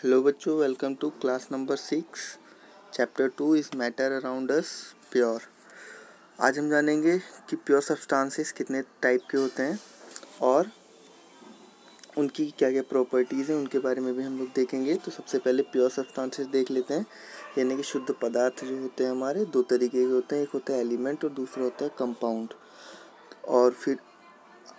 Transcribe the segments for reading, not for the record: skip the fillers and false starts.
Hello बच्चों, welcome to class number 6। Chapter 2 is matter around us pure. आज हम जानेंगे कि प्योर सब्सटेंसेस कितने टाइप के होते हैं और उनकी क्या क्या प्रॉपर्टीज़ हैं, उनके बारे में भी हम लोग देखेंगे। तो सबसे पहले प्योर सब्सटेंसेस देख लेते हैं। यानी कि शुद्ध पदार्थ जो होते हैं हमारे दो तरीके के होते हैं, एक होता है एलिमेंट और दूसरा होता है कंपाउंड। और फिर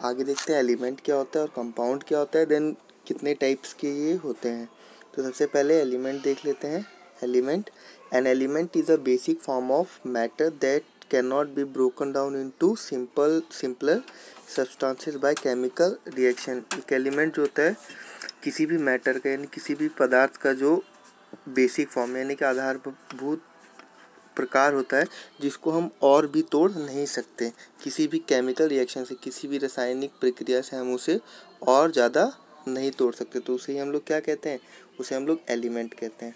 आगे देखते हैं एलिमेंट क्या होता है और कंपाउंड क्या होता है, देन कितने टाइप्स के ये होते हैं। तो सबसे पहले एलिमेंट देख लेते हैं। Element, an element is a basic form of matter that can not be broken down into simpler substances by chemical reaction. एक एलिमेंट जो होता है किसी भी मैटर का यानी किसी भी पदार्थ का जो बेसिक फॉर्म यानी कि आधारभूत प्रकार होता है जिसको हम और भी तोड़ नहीं सकते। किसी भी केमिकल रिएक्शन से, किसी भी रासायनिक प्रक्रिया से हम उसे और ज़्यादा नहीं तोड़ सकते, तो उसे ही हम लोग क्या कहते हैं, उसे हम लोग एलिमेंट कहते हैं।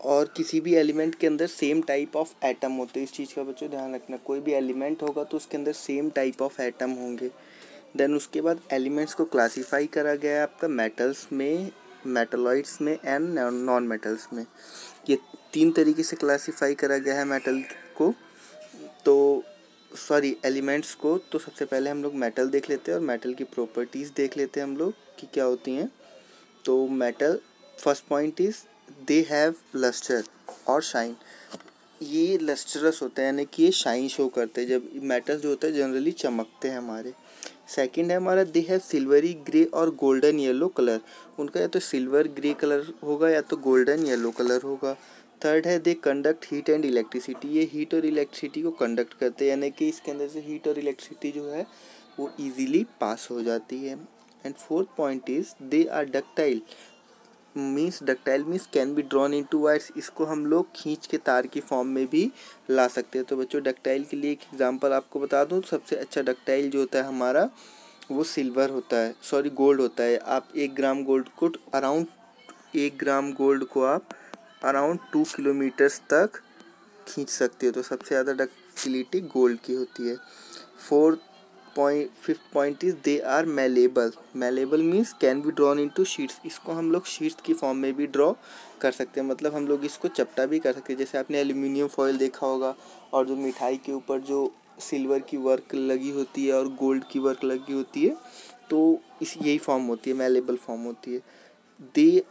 और किसी भी एलिमेंट के अंदर सेम टाइप ऑफ एटम होते हैं, इस चीज़ का बच्चों ध्यान रखना। कोई भी एलिमेंट होगा तो उसके अंदर सेम टाइप ऑफ एटम होंगे। देन उसके बाद एलिमेंट्स को क्लासीफाई करा गया है आपका मेटल्स में, मेटलॉइड्स में एंड नॉन मेटल्स में। ये तीन तरीके से क्लासीफाई करा गया है मेटल को, तो एलिमेंट्स को। तो सबसे पहले हम लोग मेटल देख लेते हैं और मेटल की प्रॉपर्टीज़ देख लेते हैं हम लोग कि क्या होती हैं। तो metal, first point is they have luster और शाइन। ये लस्टरस होते हैं यानी कि ये शाइन शो करते हैं। जब मेटल्स जो होते हैं जनरली चमकते हैं हमारे। सेकंड है हमारा दे हैव सिल्वरी ग्रे और गोल्डन येलो कलर। उनका या तो सिल्वर ग्रे कलर होगा या तो गोल्डन येलो कलर होगा। थर्ड है they conduct heat and electricity. ये हीट और इलेक्ट्रिसिटी को कंडक्ट करते हैं यानी कि इसके अंदर से हीट और इलेक्ट्रिसिटी जो है वो इजीली पास हो जाती है। And fourth point is they are ductile. Ductile means can be drawn into wires. इसको हम लोग खींच के तार की फॉर्म में भी ला सकते हैं। तो बच्चों डक्टाइल के लिए एक एग्जांपल आपको बता दूं, सबसे अच्छा डक्टाइल जो होता है हमारा वो सिल्वर होता है, गोल्ड होता है। आप 1 ग्राम गोल्ड को आप अराउंड 2 किलोमीटर्स तक खींच सकते हो। तो सबसे ज़्यादा डक्टिलिटी गोल्ड की होती है। Fifth point is they are malleable. Malleable means can be drawn into sheets. इसको हम लोग शीट्स की फॉर्म में भी ड्रॉ कर सकते हैं, मतलब हम लोग इसको चपटा भी कर सकते हैं। जैसे आपने एल्यूमिनियम फॉयल देखा होगा और जो मिठाई के ऊपर जो सिल्वर की वर्क लगी होती है और गोल्ड की वर्क लगी होती है, तो यही फॉर्म होती है, मेलेबल फॉर्म होती है। The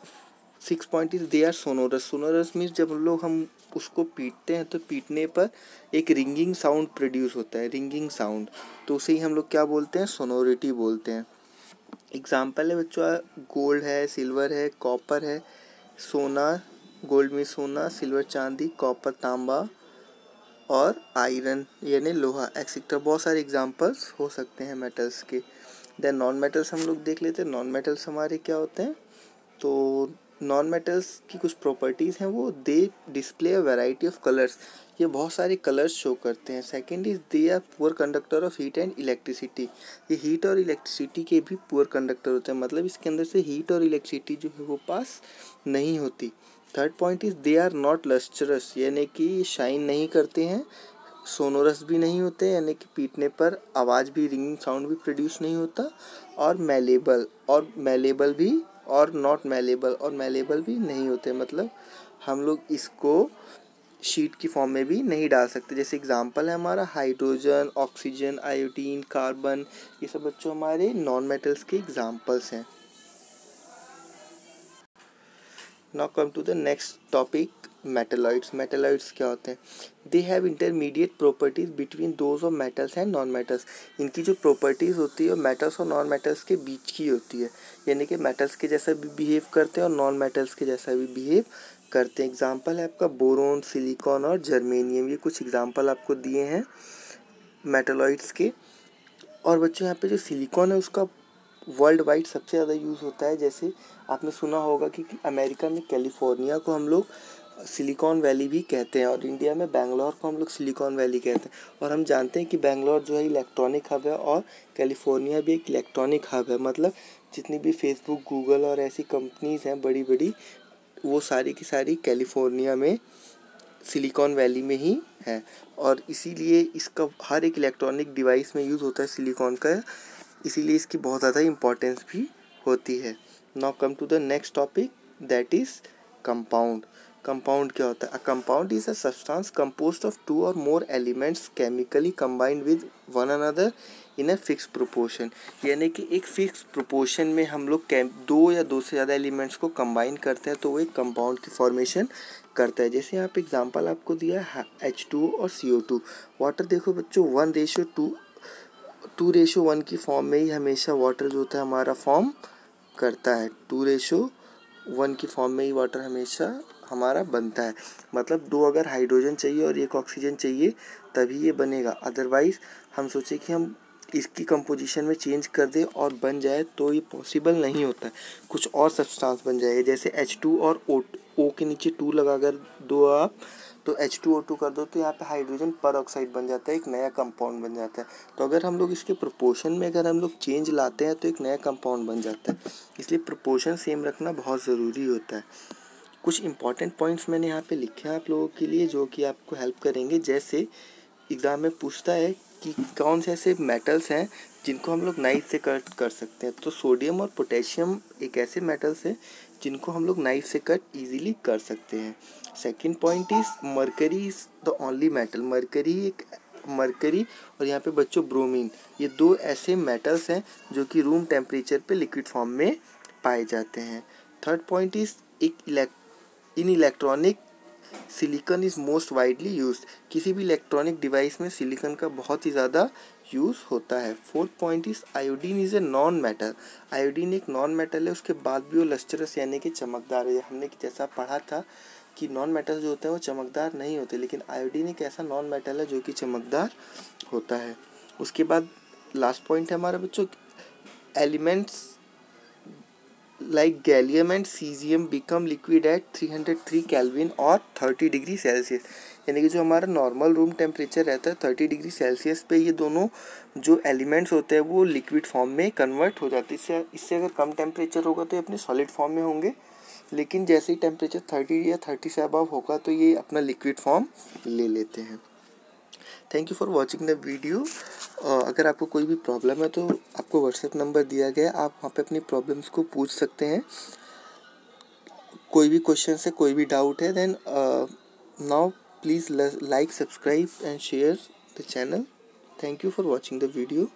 six point is they are sonorous. Sonorous means जब हम उसको पीटते हैं तो पीटने पर एक रिंगिंग साउंड प्रोड्यूस होता है, रिंगिंग साउंड। तो उसे ही हम लोग क्या बोलते हैं, सोनोरिटी बोलते हैं। एग्जाम्पल है बच्चों, गोल्ड है, सिल्वर है, कॉपर है, सोना, गोल्ड में सोना, सिल्वर चांदी, कॉपर तांबा और आयरन यानी लोहा, एक्सेट्रा। बहुत सारे एग्जाम्पल्स हो सकते हैं मेटल्स के। देन नॉन मेटल्स हम लोग देख लेते हैं। नॉन मेटल्स हमारे क्या होते हैं, तो नॉन मेटल्स की कुछ प्रॉपर्टीज़ हैं, वो they display a variety of colours. ये बहुत सारे कलर्स शो करते हैं। Second is they are poor conductor of heat and electricity. ये हीट और इलेक्ट्रिसिटी के भी पुअर कंडक्टर होते हैं, मतलब इसके अंदर से हीट और इलेक्ट्रिसिटी जो है वो पास नहीं होती। Third point is they are not lustrous, यानी कि शाइन नहीं करते हैं। सोनोरस भी नहीं होते यानी कि पीटने पर आवाज़ भी, रिंगिंग साउंड भी प्रोड्यूस नहीं होता। और मेलेबल भी, और नॉट मेलेबल और मेलेबल भी नहीं होते, मतलब हम लोग इसको शीट की फॉर्म में भी नहीं डाल सकते। जैसे एग्जांपल है हमारा हाइड्रोजन, ऑक्सीजन, आयोडीन, कार्बन, ये सब बच्चों हमारे नॉन मेटल्स के एग्जांपल्स हैं। Now come to the next topic, metalloids. Metalloids क्या होते हैं, they have intermediate properties between those of metals and non metals. इनकी जो प्रॉपर्टीज़ होती है मेटल्स और नॉन मेटल्स के बीच की होती है, यानी कि मेटल्स के जैसा भी बिहेव करते हैं और नॉन मेटल्स के जैसा भी बिहेव करते हैं। एग्जाम्पल है आपका बोरोन, सिलिकॉन और जर्मेनियम। ये कुछ एग्जाम्पल आपको दिए हैं मेटलॉइड्स के। और बच्चों यहाँ पे जो सिलिकॉन है उसका वर्ल्ड वाइड सबसे ज़्यादा यूज़ होता है। जैसे आपने सुना होगा कि अमेरिका में कैलिफोर्निया को हम लोग सिलिकॉन वैली भी कहते हैं और इंडिया में बेंगलोर को हम लोग सिलिकॉन वैली कहते हैं। और हम जानते हैं कि बेंगलोर जो है इलेक्ट्रॉनिक हब है और कैलिफोर्निया भी एक इलेक्ट्रॉनिक हब है, मतलब जितनी भी फेसबुक, गूगल और ऐसी कंपनीज़ हैं बड़ी बड़ी, वो सारी की सारी कैलिफोर्निया में सिलिकॉन वैली में ही है। और इसीलिए इसका हर एक इलेक्ट्रॉनिक डिवाइस में यूज़ होता है सिलिकॉन का, इसीलिए इसकी बहुत ज़्यादा इम्पोर्टेंस भी होती है। Now come to the next topic, that is compound. Compound क्या होता है? A compound is a substance composed of 2 और more elements chemically combined with one another in a fixed proportion. यानी कि एक फिक्स प्रोपोर्शन में हम लोग 2 या 2 से ज़्यादा एलिमेंट्स को कंबाइन करते हैं तो वो एक कंपाउंड की फॉर्मेशन करता है। जैसे यहाँ पे एग्जांपल आपको दिया है H2 और CO2। वाटर देखो बच्चों 2:1 की फॉर्म में ही हमेशा वाटर जो होता है हमारा फॉर्म करता है। 2:1 की फॉर्म में ही वाटर हमेशा हमारा बनता है। मतलब 2 अगर हाइड्रोजन चाहिए और 1 ऑक्सीजन चाहिए तभी ये बनेगा। अदरवाइज हम सोचे कि हम इसकी कंपोजिशन में चेंज कर दे और बन जाए तो ये पॉसिबल नहीं होता है। कुछ और सब्सटेंस बन जाएगा, जैसे H2 और O के नीचे 2 लगा कर दो आप तो H2O2 कर दो तो यहाँ पे हाइड्रोजन पर ऑक्साइड बन जाता है, एक नया कंपाउंड बन जाता है। तो अगर हम लोग इसके प्रोपोर्शन में अगर हम लोग चेंज लाते हैं तो एक नया कंपाउंड बन जाता है। इसलिए प्रोपोर्शन सेम रखना बहुत ज़रूरी होता है। कुछ इंपॉर्टेंट पॉइंट्स मैंने यहाँ पे लिखे हैं आप लोगों के लिए जो कि आपको हेल्प करेंगे। जैसे एग्ज़ाम में पूछता है कि कौन से ऐसे मेटल्स हैं जिनको हम लोग नाइफ से कट कर सकते हैं, तो सोडियम और पोटेशियम एक ऐसे मेटल्स हैं जिनको हम लोग नाइफ से कट इजीली कर सकते हैं। Second point is mercury is the only metal. Mercury और यहाँ पे बच्चों ब्रोमीन, ये 2 ऐसे मेटल्स हैं जो कि रूम टेम्परेचर पे लिक्विड फॉर्म में पाए जाते हैं। Third point is in electronic silicon is most widely used. किसी भी इलेक्ट्रॉनिक डिवाइस में सिलिकॉन का बहुत ही ज़्यादा यूज़ होता है। Fourth point is iodine is a non metal. Iodine एक नॉन मेटल है, उसके बाद भी वो लस्टरस यानी कि चमकदार है। हमने जैसा पढ़ा था कि नॉन मेटल जो होते हैं वो चमकदार नहीं होते, लेकिन आयोडीन एक ऐसा नॉन मेटल है जो कि चमकदार होता है। उसके बाद लास्ट पॉइंट है हमारा बच्चों, elements like gallium and cesium become liquid at 303 Kelvin और 30 डिग्री सेल्सियस। यानी कि जो हमारा नॉर्मल रूम टेम्परेचर रहता है 30 डिग्री सेल्सियस पे ये दोनों जो एलिमेंट्स होते हैं वो लिक्विड फॉर्म में कन्वर्ट हो जाते हैं। इससे अगर कम टेम्परेचर होगा तो ये अपने सॉलिड फॉर्म में होंगे, लेकिन जैसे ही टेम्परेचर 30 या 30 से अबव होगा तो ये अपना लिक्विड फॉर्म ले लेते हैं। Thank you for watching the video. अगर आपको कोई भी प्रॉब्लम है तो आपको व्हाट्सएप नंबर दिया गया है, आप वहाँ पे अपनी प्रॉब्लम्स को पूछ सकते हैं। कोई भी क्वेश्चन है, कोई भी डाउट है, then now please like, subscribe and share the channel. Thank you for watching the video.